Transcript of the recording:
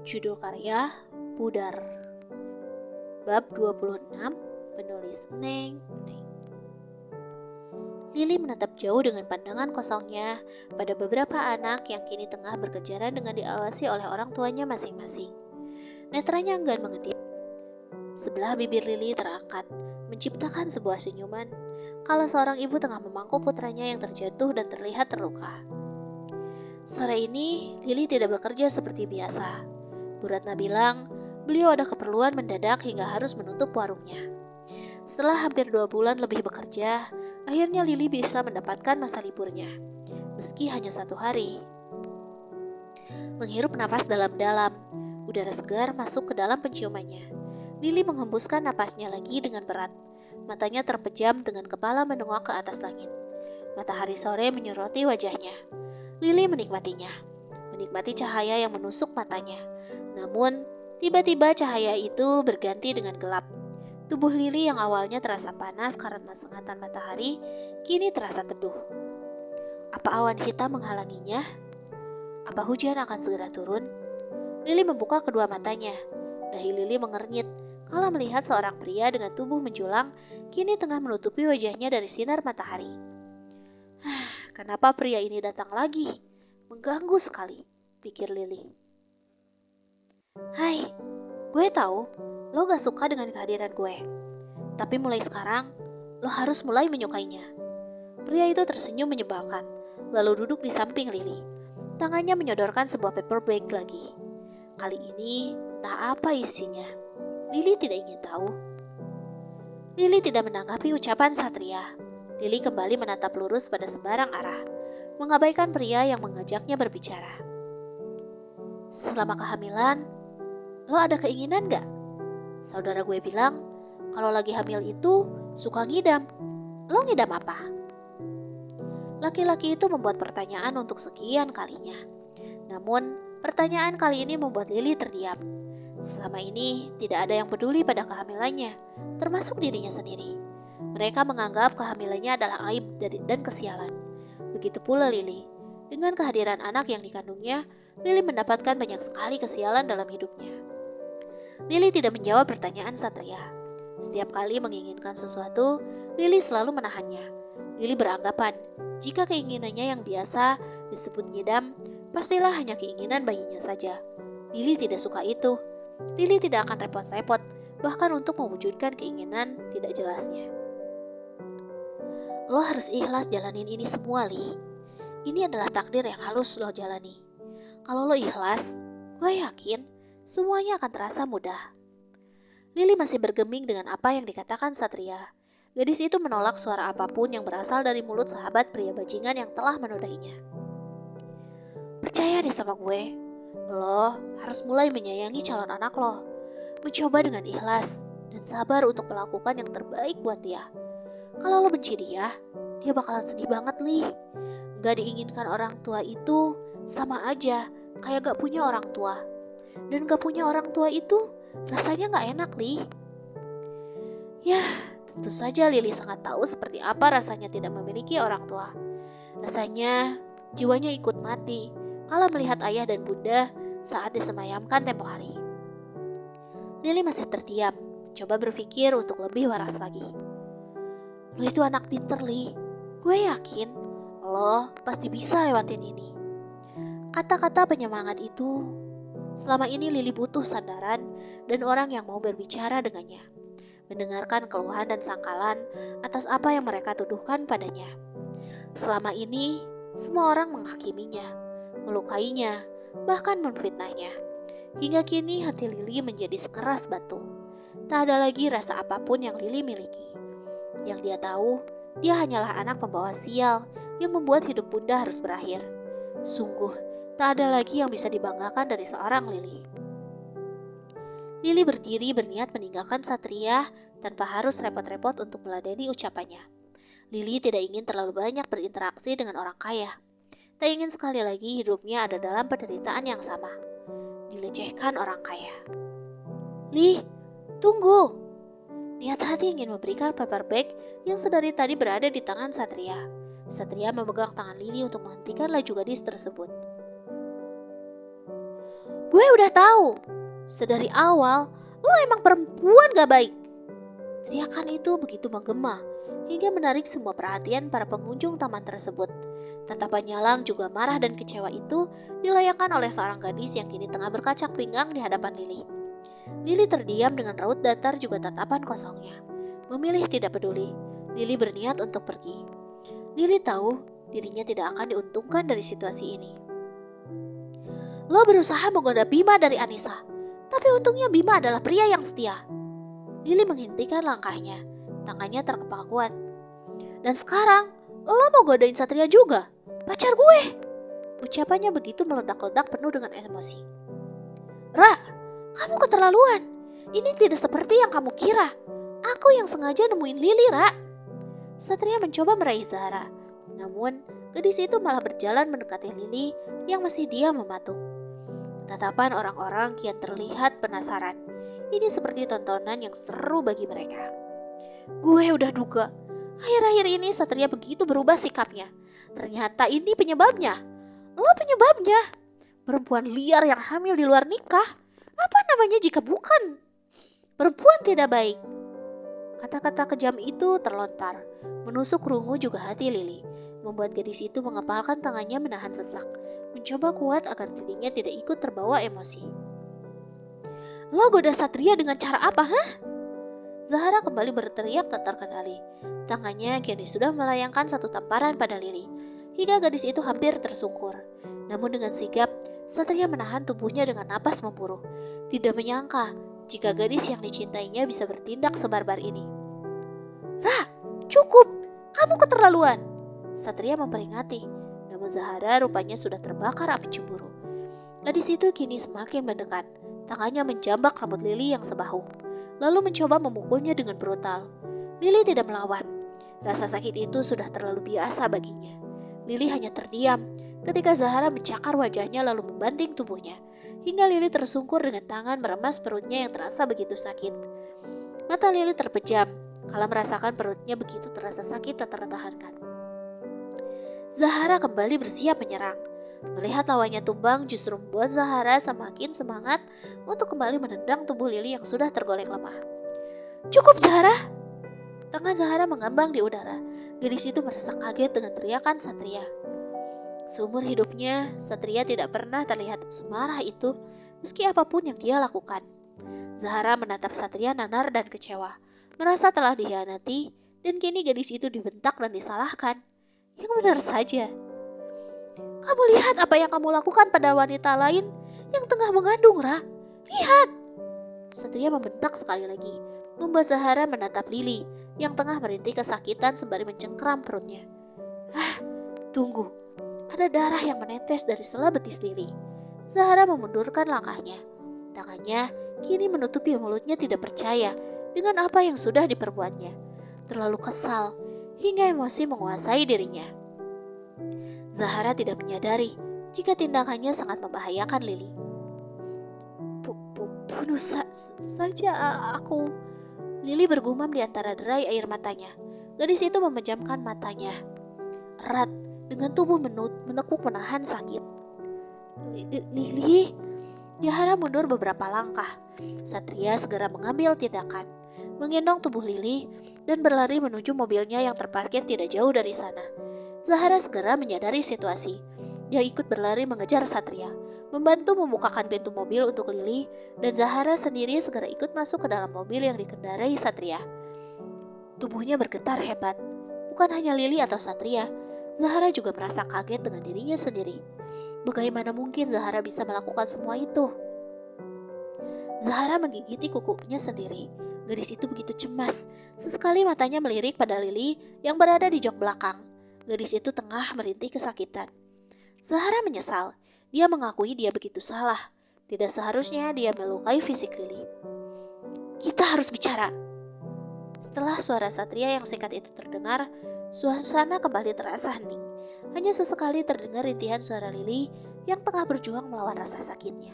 Judul karya Pudar. Bab 26. Penulis Neng. Lili menatap jauh dengan pandangan kosongnya pada beberapa anak yang kini tengah berkejaran dengan diawasi oleh orang tuanya masing-masing. Netranya enggan mengedip. Sebelah bibir Lili terangkat, menciptakan sebuah senyuman, kalau seorang ibu tengah memangku putranya yang terjatuh dan terlihat terluka. Sore ini, Lili tidak bekerja seperti biasa. Bu Ratna bilang, beliau ada keperluan mendadak hingga harus menutup warungnya. Setelah hampir 2 bulan lebih bekerja, akhirnya Lili bisa mendapatkan masa liburnya, meski hanya 1 hari. Menghirup napas dalam-dalam, udara segar masuk ke dalam penciumannya. Lili menghembuskan napasnya lagi dengan berat. Matanya terpejam dengan kepala menengok ke atas langit. Matahari sore menyoroti wajahnya. Lili menikmatinya, menikmati cahaya yang menusuk matanya. Namun, tiba-tiba cahaya itu berganti dengan gelap. Tubuh Lili yang awalnya terasa panas karena sengatan matahari, kini terasa teduh. Apa awan hitam menghalanginya? Apa hujan akan segera turun? Lili membuka kedua matanya. Dahi Lili mengernyit kalau melihat seorang pria dengan tubuh menjulang, kini tengah menutupi wajahnya dari sinar matahari. Kenapa pria ini datang lagi? Mengganggu sekali, pikir Lili. Hai, gue tahu lo gak suka dengan kehadiran gue. Tapi mulai sekarang, lo harus mulai menyukainya. Pria itu tersenyum menyebalkan, lalu duduk di samping Lili. Tangannya menyodorkan sebuah paper bag lagi. Kali ini, entah apa isinya. Lili tidak ingin tahu. Lili tidak menanggapi ucapan Satria. Lili kembali menatap lurus pada sembarang arah, mengabaikan pria yang mengajaknya berbicara. Selama kehamilan, lo ada keinginan gak? Saudara gue bilang, kalau lagi hamil itu suka ngidam. Lo ngidam apa? Laki-laki itu membuat pertanyaan untuk sekian kalinya. Namun, pertanyaan kali ini membuat Lili terdiam. Selama ini, tidak ada yang peduli pada kehamilannya, termasuk dirinya sendiri. Mereka menganggap kehamilannya adalah aib dan kesialan. Begitu pula Lili. Dengan kehadiran anak yang dikandungnya, Lili mendapatkan banyak sekali kesialan dalam hidupnya. Lili tidak menjawab pertanyaan Satria. Setiap kali menginginkan sesuatu, Lili selalu menahannya. Lili beranggapan, jika keinginannya yang biasa disebut ngidam, pastilah hanya keinginan bayinya saja. Lili tidak suka itu. Lili tidak akan repot-repot, bahkan untuk mewujudkan keinginan tidak jelasnya. Lo harus ikhlas jalanin ini semua, Li. Ini adalah takdir yang harus lo jalani. Kalau lo ikhlas, gue yakin semuanya akan terasa mudah. Lili masih bergeming dengan apa yang dikatakan Satria. Gadis itu menolak suara apapun yang berasal dari mulut sahabat pria bajingan yang telah menodainya. Percaya deh sama gue. Lo harus mulai menyayangi calon anak lo. Mencoba dengan ikhlas dan sabar untuk melakukan yang terbaik buat dia. Kalau lo benci dia bakalan sedih banget, Li. Gak diinginkan orang tua itu sama aja kayak gak punya orang tua. Dan gak punya orang tua itu rasanya gak enak, Li. Yah, tentu saja Lili sangat tahu seperti apa rasanya tidak memiliki orang tua. Rasanya jiwanya ikut mati kalau melihat ayah dan bunda saat disemayamkan tempo hari. Lili masih terdiam, coba berpikir untuk lebih waras lagi. Lo itu anak pinter, Li. Gue yakin lo pasti bisa lewatin ini. Kata-kata penyemangat itu. Selama ini Lili butuh sandaran dan orang yang mau berbicara dengannya. Mendengarkan keluhan dan sangkalan atas apa yang mereka tuduhkan padanya. Selama ini, semua orang menghakiminya, melukainya, bahkan memfitnahnya. Hingga kini hati Lili menjadi sekeras batu. Tak ada lagi rasa apapun yang Lili miliki. Yang dia tahu, dia hanyalah anak pembawa sial yang membuat hidup bunda harus berakhir. Sungguh, tak ada lagi yang bisa dibanggakan dari seorang Lili. Lili berdiri berniat meninggalkan Satria tanpa harus repot-repot untuk meladeni ucapannya. Lili tidak ingin terlalu banyak berinteraksi dengan orang kaya. Tak ingin sekali lagi hidupnya ada dalam penderitaan yang sama. Dilecehkan orang kaya. Li, tunggu! Niat hati ingin memberikan paper bag yang sedari tadi berada di tangan Satria. Satria memegang tangan Lili untuk menghentikan laju gadis tersebut. Gue udah tahu. Sedari awal, lo emang perempuan gak baik. Teriakan itu begitu menggema hingga menarik semua perhatian para pengunjung taman tersebut. Tatapan Nyalang juga marah dan kecewa itu dilayakkan oleh seorang gadis yang kini tengah berkacak pinggang di hadapan Lili. Lili terdiam dengan raut datar juga tatapan kosongnya. Memilih tidak peduli, Lili berniat untuk pergi. Lili tahu dirinya tidak akan diuntungkan dari situasi ini. Lo berusaha menggoda Bima dari Anissa, tapi untungnya Bima adalah pria yang setia. Lili menghentikan langkahnya, tangannya terkepal kuat. Dan sekarang, lo mau godain Satria juga? Pacar gue! Ucapannya begitu meledak-ledak penuh dengan emosi. Ra, kamu keterlaluan. Ini tidak seperti yang kamu kira. Aku yang sengaja nemuin Lili, Ra. Satria mencoba meraih Zahra. Namun, gadis itu malah berjalan mendekati Lili yang masih diam mematung. Tatapan orang-orang kian terlihat penasaran. Ini seperti tontonan yang seru bagi mereka. Gue udah duga. Akhir-akhir ini Satria begitu berubah sikapnya. Ternyata ini penyebabnya. Lo penyebabnya. Perempuan liar yang hamil di luar nikah. Apa namanya jika bukan perempuan tidak baik? Kata-kata kejam itu terlontar, menusuk rungu juga hati Lili, membuat gadis itu mengepalkan tangannya menahan sesak, mencoba kuat agar dirinya tidak ikut terbawa emosi. Lo goda Satria dengan cara apa, hah? Zahra kembali berteriak tak terkendali. Tangannya kini sudah melayangkan satu tamparan pada Lili, hingga gadis itu hampir tersungkur. Namun dengan sigap, Satria menahan tubuhnya dengan napas memburuh. Tidak menyangka jika gadis yang dicintainya bisa bertindak sebarbar ini. Ra, cukup, kamu keterlaluan. Satria memperingati, namun Zahra rupanya sudah terbakar api cemburu. Gadis itu kini semakin mendekat, tangannya menjambak rambut Lili yang sebahu, lalu mencoba memukulnya dengan brutal. Lili tidak melawan, rasa sakit itu sudah terlalu biasa baginya. Lili hanya terdiam ketika Zahra mencakar wajahnya lalu membanting tubuhnya, hingga Lili tersungkur dengan tangan meremas perutnya yang terasa begitu sakit. Mata Lili terpejam, kala merasakan perutnya begitu terasa sakit tak tertahankan. Zahra kembali bersiap menyerang. Melihat lawannya tumbang justru membuat Zahra semakin semangat untuk kembali menendang tubuh Lili yang sudah tergolek lemah. Cukup Zahra! Tangan Zahra mengambang di udara. Gadis itu merasa kaget dengan teriakan Satria. Seumur hidupnya, Satria tidak pernah terlihat semarah itu meski apapun yang dia lakukan. Zahra menatap Satria nanar dan kecewa, merasa telah dikhianati dan kini gadis itu dibentak dan disalahkan. Yang benar saja. Kamu lihat apa yang kamu lakukan pada wanita lain yang tengah mengandung, Ra. Lihat! Satria membentak sekali lagi, membuat Zahra menatap Lili yang tengah merintih kesakitan sembari mencengkeram perutnya. Tunggu. Ada darah yang menetes dari sela betis Lili. Zahra memundurkan langkahnya. Tangannya kini menutupi mulutnya tidak percaya dengan apa yang sudah diperbuatnya. Terlalu kesal hingga emosi menguasai dirinya. Zahra tidak menyadari jika tindakannya sangat membahayakan Lili. Bunuh saja aku. Lili bergumam di antara derai air matanya. Gadis itu memejamkan matanya erat dengan tubuh menekuk menahan sakit. Lili, Zahra mundur beberapa langkah. Satria segera mengambil tindakan, menggendong tubuh Lili dan berlari menuju mobilnya yang terparkir tidak jauh dari sana. Zahra segera menyadari situasi. Dia ikut berlari mengejar Satria, membantu membukakan pintu mobil untuk Lili, dan Zahra sendiri segera ikut masuk ke dalam mobil yang dikendarai Satria. Tubuhnya bergetar hebat. Bukan hanya Lili atau Satria, Zahra juga merasa kaget dengan dirinya sendiri. Bagaimana mungkin Zahra bisa melakukan semua itu? Zahra menggigiti kukunya sendiri. Gadis itu begitu cemas. Sesekali matanya melirik pada Lili yang berada di jok belakang. Gadis itu tengah merintih kesakitan. Zahra menyesal. Dia mengakui dia begitu salah. Tidak seharusnya dia melukai fisik Lili. Kita harus bicara. Setelah suara Satria yang singkat itu terdengar, suasana kembali terasa hening. Hanya sesekali terdengar rintihan suara Lili yang tengah berjuang melawan rasa sakitnya.